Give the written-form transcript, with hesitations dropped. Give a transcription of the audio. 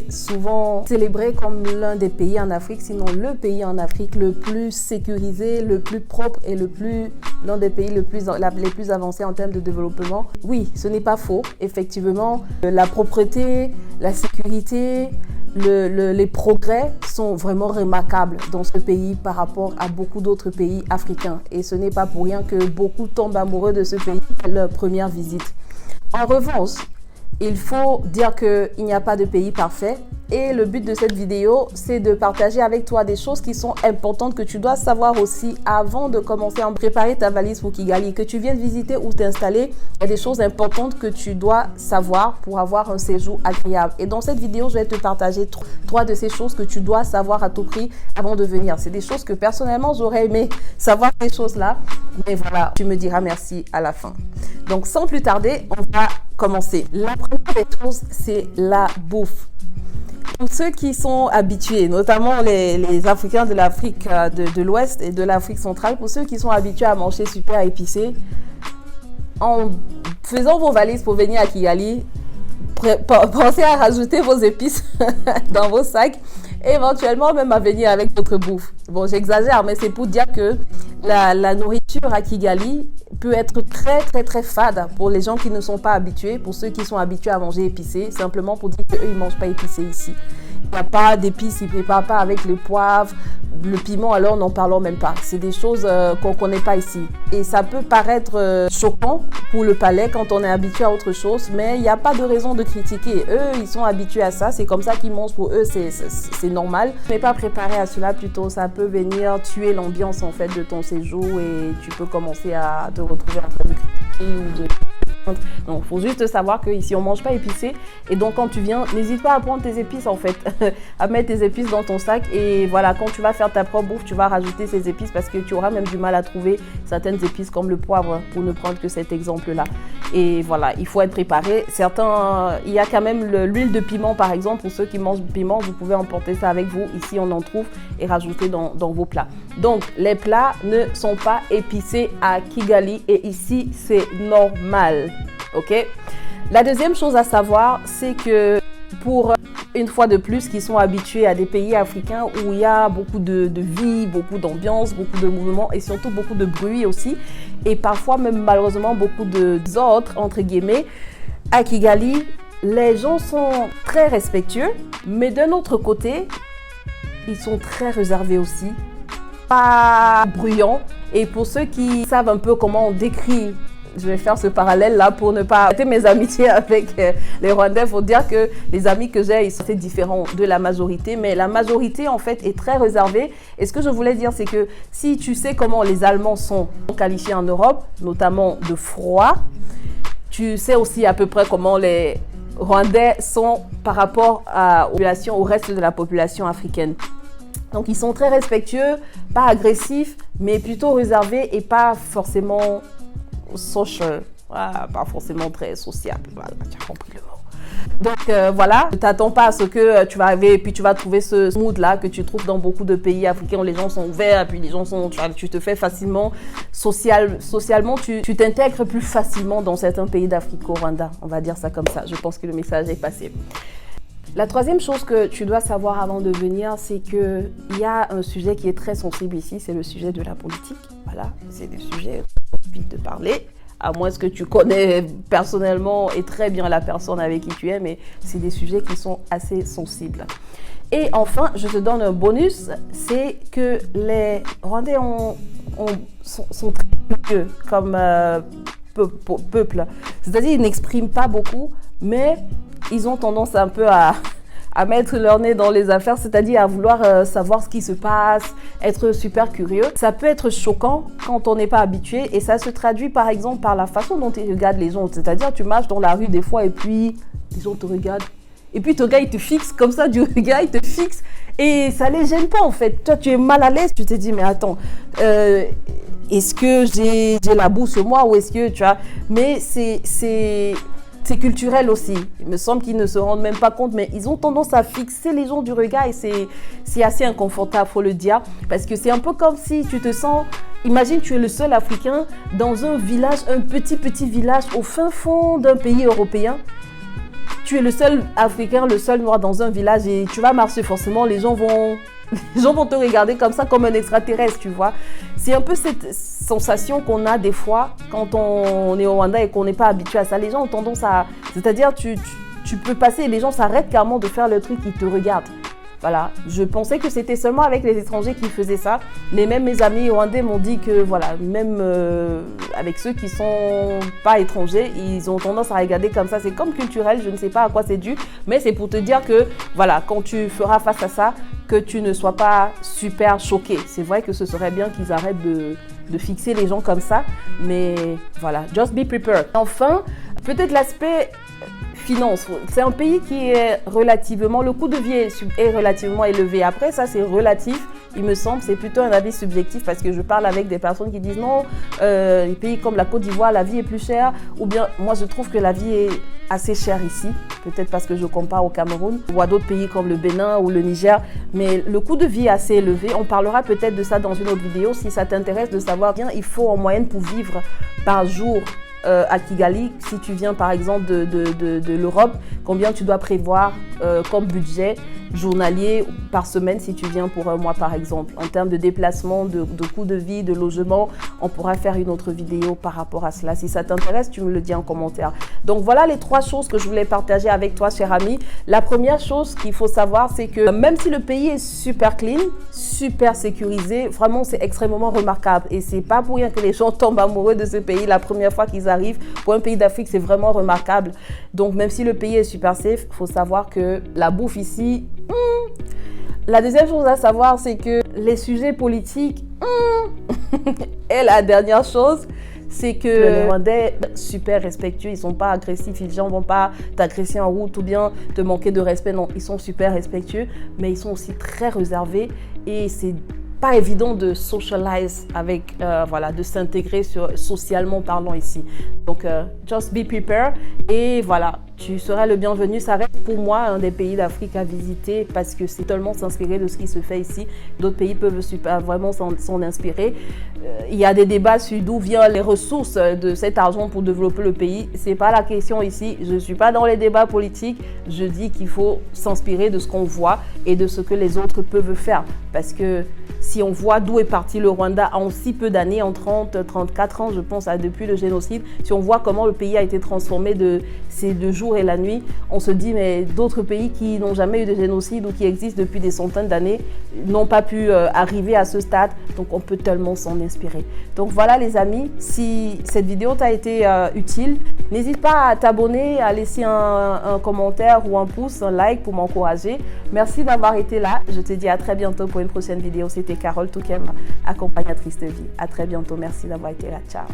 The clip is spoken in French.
est souvent célébré comme l'un des pays en Afrique, sinon le pays en Afrique le plus sécurisé, le plus propre et l'un des pays les plus avancés en termes de développement. Oui, ce n'est pas faux. Effectivement, la propreté, la sécurité, les progrès sont vraiment remarquables dans ce pays par rapport à beaucoup d'autres pays africains. Et ce n'est pas pour rien que beaucoup tombent amoureux de ce pays à leur première visite. En revanche, il faut dire qu'il n'y a pas de pays parfait. Et le but de cette vidéo, c'est de partager avec toi des choses qui sont importantes que tu dois savoir aussi avant de commencer à préparer ta valise pour Kigali. Que tu viennes visiter ou t'installer, il y a des choses importantes que tu dois savoir pour avoir un séjour agréable. Et dans cette vidéo, je vais te partager trois de ces choses que tu dois savoir à tout prix avant de venir. C'est des choses que personnellement, j'aurais aimé savoir ces choses-là. Mais voilà, tu me diras merci à la fin. Donc, sans plus tarder, on va commencer. La première des choses, c'est la bouffe. Pour ceux qui sont habitués, notamment les Africains de l'Afrique de l'Ouest et de l'Afrique centrale, pour ceux qui sont habitués à manger super épicé, en faisant vos valises pour venir à Kigali, pensez à rajouter vos épices dans vos sacs et éventuellement même à venir avec votre bouffe. Bon, j'exagère, mais c'est pour dire que la nourriture à Kigali peut être très fade pour les gens qui ne sont pas habitués, pour ceux qui sont habitués à manger épicé, simplement pour dire qu'eux, ils ne mangent pas épicé ici. Il n'y a pas d'épices, ils ne préparent pas avec le poivre, le piment, alors n'en parlons même pas. C'est des choses qu'on ne connaît pas ici. Et ça peut paraître choquant pour le palais quand on est habitué à autre chose, mais il n'y a pas de raison de critiquer. Eux, ils sont habitués à ça, c'est comme ça qu'ils mangent, pour eux, c'est normal. Tu n'es pas préparé à cela, plutôt ça peut venir tuer l'ambiance en fait de ton séjour et tu peux commencer à te retrouver en train de critiquer ou de... Donc, il faut juste savoir qu'ici, on ne mange pas épicé. Et donc, quand tu viens, n'hésite pas à prendre tes épices, en fait. À mettre tes épices dans ton sac. Et voilà, quand tu vas faire ta propre bouffe, tu vas rajouter ces épices parce que tu auras même du mal à trouver certaines épices comme le poivre, pour ne prendre que cet exemple-là. Et voilà, il faut être préparé. Certains, il y a quand même l'huile de piment, par exemple. Pour ceux qui mangent du piment, vous pouvez emporter ça avec vous. Ici, on en trouve et rajouter dans vos plats. Donc, les plats ne sont pas épicés à Kigali. Et ici, c'est normal. Ok. La deuxième chose à savoir, c'est que pour une fois de plus qui sont habitués à des pays africains où il y a beaucoup de vie, beaucoup d'ambiance, beaucoup de mouvements et surtout beaucoup de bruit aussi et parfois même malheureusement beaucoup d'ordre entre guillemets, à Kigali, les gens sont très respectueux, mais d'un autre côté, ils sont très réservés aussi, pas bruyants. Et pour ceux qui savent un peu comment on décrit, je vais faire ce parallèle-là pour ne pas arrêter mes amitiés avec les Rwandais. Il faut dire que les amis que j'ai, ils sont assez différents de la majorité. Mais la majorité, en fait, est très réservée. Et ce que je voulais dire, c'est que si tu sais comment les Allemands sont qualifiés en Europe, notamment de froid, tu sais aussi à peu près comment les Rwandais sont par rapport au reste de la population africaine. Donc, ils sont très respectueux, pas agressifs, mais plutôt réservés et pas forcément... social, pas forcément très sociable, voilà, tu as compris le mot. Donc voilà, ne t'attends pas à ce que tu vas arriver et puis tu vas trouver ce mood là que tu trouves dans beaucoup de pays africains où les gens sont ouverts et puis les gens sont, tu te fais facilement socialement, tu t'intègres plus facilement dans certains pays d'Afrique qu'au Rwanda, on va dire ça comme ça. Je pense que le message est passé. La troisième chose que tu dois savoir avant de venir, c'est qu'il y a un sujet qui est très sensible ici, c'est le sujet de la politique. Voilà, c'est le sujet vite de parler, à moins que tu connais personnellement et très bien la personne avec qui tu es, mais c'est des sujets qui sont assez sensibles. Et enfin, je te donne un bonus, c'est que les Rwandais sont très curieux comme peuple. C'est-à-dire qu'ils n'expriment pas beaucoup, mais ils ont tendance un peu à mettre leur nez dans les affaires, c'est-à-dire à vouloir savoir ce qui se passe, être super curieux. Ça peut être choquant quand on n'est pas habitué et ça se traduit par exemple par la façon dont ils regardent les gens. C'est-à-dire tu marches dans la rue des fois et puis les gens te regardent. Et puis ton gars, il te fixe comme ça du regard, il te fixe et ça les gêne pas en fait. Toi, tu es mal à l'aise, tu te dis mais attends, est-ce que j'ai la boue sur moi ou est-ce que tu vois. Mais c'est culturel aussi. Il me semble qu'ils ne se rendent même pas compte, mais ils ont tendance à fixer les gens du regard et c'est assez inconfortable, faut le dire, parce que c'est un peu comme si tu te sens. Imagine, tu es le seul Africain dans un village, un petit village au fin fond d'un pays européen. tu es le seul Africain, le seul noir dans un village et tu vas marcher, forcément, les gens vont te regarder comme ça, comme un extraterrestre, tu vois. C'est un peu cette sensation qu'on a des fois quand on est au Rwanda et qu'on n'est pas habitué à ça. Les gens ont tendance à... C'est-à-dire, tu peux passer et les gens s'arrêtent carrément de faire le truc, ils te regardent. Voilà, je pensais que c'était seulement avec les étrangers qui faisaient ça, mais même mes amis rwandais m'ont dit que voilà, même avec ceux qui sont pas étrangers, ils ont tendance à regarder comme ça. C'est comme culturel, je ne sais pas à quoi c'est dû, mais c'est pour te dire que voilà, quand tu feras face à ça, que tu ne sois pas super choqué. C'est vrai que ce serait bien qu'ils arrêtent de fixer les gens comme ça, mais voilà, just be prepared. Enfin, peut-être l'aspect finance. C'est un pays qui est relativement, le coût de vie est relativement élevé. Après, ça c'est relatif, il me semble, c'est plutôt un avis subjectif parce que je parle avec des personnes qui disent non, les pays comme la Côte d'Ivoire, la vie est plus chère, ou bien moi je trouve que la vie est assez chère ici, peut-être parce que je compare au Cameroun ou à d'autres pays comme le Bénin ou le Niger, mais le coût de vie est assez élevé. On parlera peut-être de ça dans une autre vidéo si ça t'intéresse de savoir bien, il faut en moyenne pour vivre par jour à Kigali, si tu viens par exemple de l'Europe, combien tu dois prévoir comme budget journalier par semaine si tu viens pour un mois par exemple. En termes de déplacement, de coût de vie, de logement, on pourra faire une autre vidéo par rapport à cela. Si ça t'intéresse, tu me le dis en commentaire. Donc voilà les 3 choses que je voulais partager avec toi, cher ami. La première chose qu'il faut savoir, c'est que même si le pays est super clean, super sécurisé, vraiment c'est extrêmement remarquable. Et c'est pas pour rien que les gens tombent amoureux de ce pays la première fois qu'ils arrivent. Pour un pays d'Afrique, c'est vraiment remarquable. Donc même si le pays est super safe, il faut savoir que la bouffe ici... La deuxième chose à savoir, c'est que les sujets politiques... Et la dernière chose, c'est que les Rwandais super respectueux, ils sont pas agressifs, les gens vont pas t'agresser en route ou bien te manquer de respect, non, ils sont super respectueux, mais ils sont aussi très réservés et c'est pas évident de socialize avec, voilà, de s'intégrer socialement parlant ici. Donc, just be prepared et voilà, tu seras le bienvenu. Ça reste pour moi un des pays d'Afrique à visiter parce que c'est tellement s'inspirer de ce qui se fait ici. D'autres pays peuvent vraiment s'en inspirer. Il y a des débats sur d'où viennent les ressources de cet argent pour développer le pays. C'est pas la question ici. Je suis pas dans les débats politiques. Je dis qu'il faut s'inspirer de ce qu'on voit et de ce que les autres peuvent faire. Parce que si on voit d'où est parti le Rwanda en si peu d'années, en 34 ans, je pense, depuis le génocide, si on voit comment le pays a été transformé de jour et la nuit, on se dit, mais d'autres pays qui n'ont jamais eu de génocide ou qui existent depuis des centaines d'années n'ont pas pu arriver à ce stade. Donc, on peut tellement s'en inspirer. Donc, voilà les amis, si cette vidéo t'a été utile, n'hésite pas à t'abonner, à laisser un commentaire ou un pouce, un like pour m'encourager. Merci d'avoir été là. Je te dis à très bientôt pour une prochaine vidéo. C'était Carole Toukem, accompagnatrice de vie. À très bientôt. Merci d'avoir été là. Ciao.